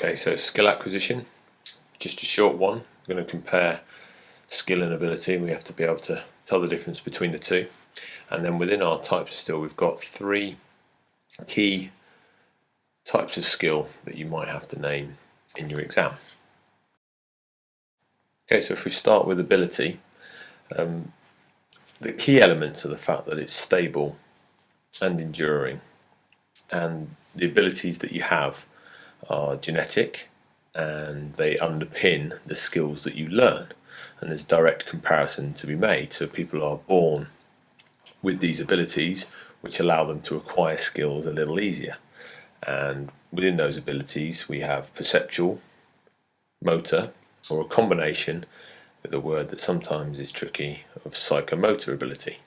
Okay, so skill acquisition, just a short one. We're going to compare skill and ability. We have to be able to tell the difference between the two. And then within our types of skill, we've got three key types of skill that you might have to name in your exam. Okay, so if we start with ability, the key elements are the fact that it's stable and enduring, and the abilities that you have are genetic and they underpin the skills that you learn, and there's direct comparison to be made. So people are born with these abilities which allow them to acquire skills a little easier, and within those abilities we have perceptual, motor, or a combination with a word that sometimes is tricky of psychomotor ability.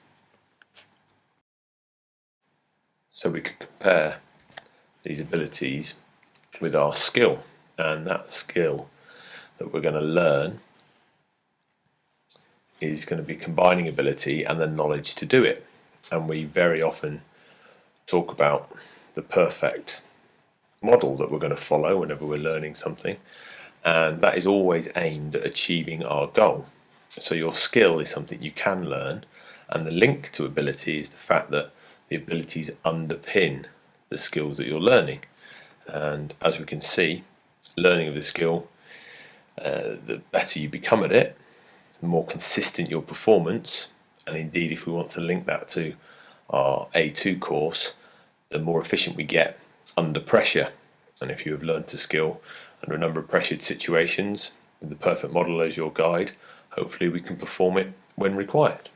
So we could compare these abilities with our skill, and that skill that we're going to learn is going to be combining ability and the knowledge to do it. And we very often talk about the perfect model that we're going to follow whenever we're learning something, and that is always aimed at achieving our goal. So your skill is something you can learn, and the link to ability is the fact that the abilities underpin the skills that you're learning. And as we can see, learning of the skill, the better you become at it, the more consistent your performance, and indeed if we want to link that to our A2 course, the more efficient we get under pressure. And if you have learned a skill under a number of pressured situations with the perfect model as your guide, hopefully we can perform it when required.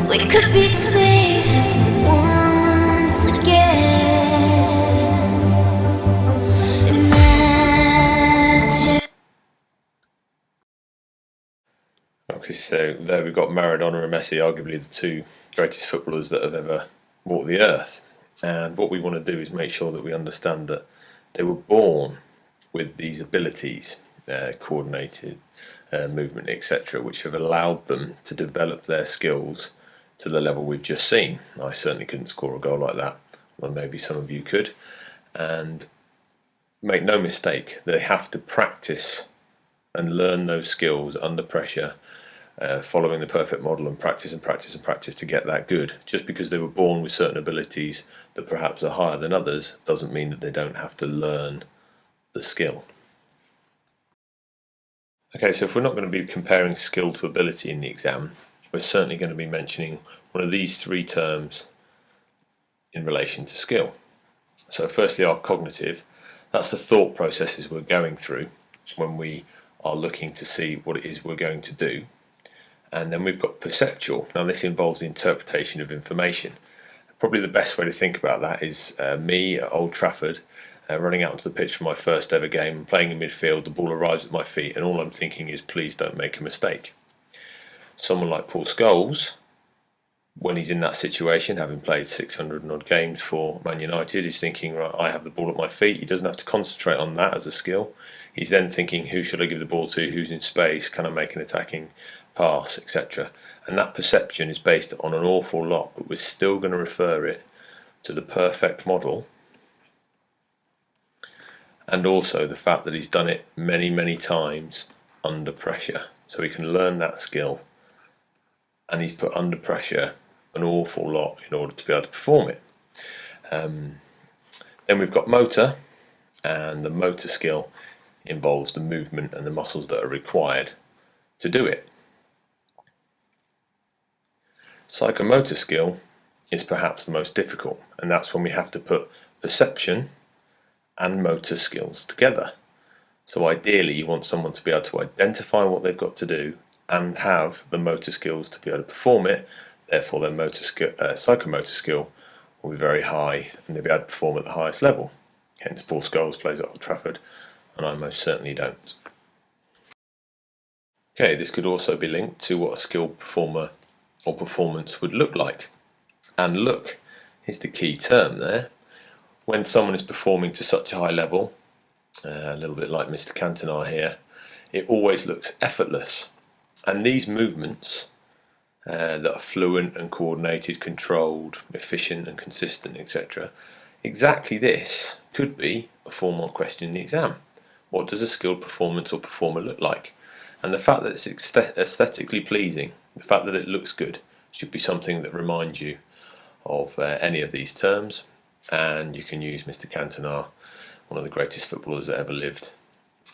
We could be safe once again. Imagine. Okay, so there we've got Maradona and Messi, arguably the two greatest footballers that have ever walked the earth. And what we want to do is make sure that we understand that they were born with these abilities, coordinated movement, etc., which have allowed them to develop their skills to the level we've just seen. I certainly couldn't score a goal like that, well, maybe some of you could. And make no mistake, they have to practice and learn those skills under pressure, following the perfect model, and practice and practice and practice to get that good. Just because they were born with certain abilities that perhaps are higher than others doesn't mean that they don't have to learn the skill. Okay, so if we're not going to be comparing skill to ability in the exam, we're certainly going to be mentioning one of these three terms in relation to skill. So firstly, our cognitive, that's the thought processes we're going through when we are looking to see what it is we're going to do. And then we've got perceptual. Now this involves the interpretation of information. Probably the best way to think about that is me at Old Trafford, running out onto the pitch for my first ever game, playing in midfield, the ball arrives at my feet, and all I'm thinking is, please don't make a mistake. Someone like Paul Scholes, when he's in that situation, having played 600 and odd games for Man United, is thinking, right, I have the ball at my feet. He doesn't have to concentrate on that as a skill. He's then thinking, who should I give the ball to, who's in space, can I make an attacking pass, etc. And that perception is based on an awful lot, but we're still going to refer it to the perfect model, and also the fact that he's done it many, many times under pressure. So he can learn that skill and he's put under pressure an awful lot in order to be able to perform it. Then we've got motor, and the motor skill involves the movement and the muscles that are required to do it. Psychomotor skill is perhaps the most difficult, and that's when we have to put perception and motor skills together. So ideally you want someone to be able to identify what they've got to do and have the motor skills to be able to perform it. Therefore their psychomotor skill will be very high and they'll be able to perform at the highest level. Hence Paul Scholes plays at Old Trafford and I most certainly don't. Okay, this could also be linked to what a skilled performer or performance would look like. And look is the key term there. When someone is performing to such a high level, a little bit like Mr. Cantona here, it always looks effortless. And these movements that are fluent and coordinated, controlled, efficient and consistent, etc., exactly this could be a 4-mark question in the exam. What does a skilled performance or performer look like? And the fact that it's aesthetically pleasing, the fact that it looks good, should be something that reminds you of any of these terms. And you can use Mr. Cantona, one of the greatest footballers that ever lived,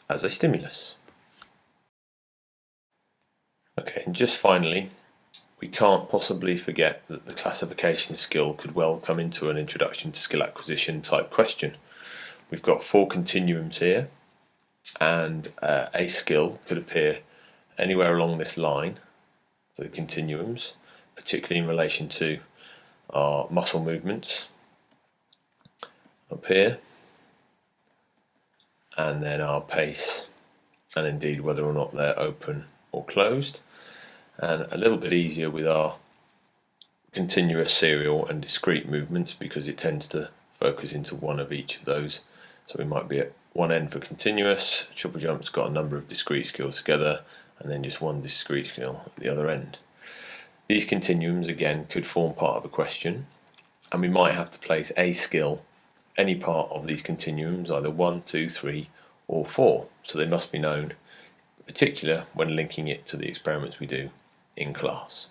as a stimulus. Okay, and just finally, we can't possibly forget that the classification skill could well come into an introduction to skill acquisition type question. We've got 4 continuums here, and a skill could appear anywhere along this line for the continuums, particularly in relation to our muscle movements up here, and then our pace, and indeed whether or not they're open or closed, and a little bit easier with our continuous, serial and discrete movements because it tends to focus into one of each of those. So we might be at one end for continuous, triple jump's got a number of discrete skills together, and then just one discrete skill at the other end. These continuums again could form part of a question, and we might have to place a skill any part of these continuums, either 1, 2, 3 or 4, so they must be known, in particular when linking it to the experiments we do in class.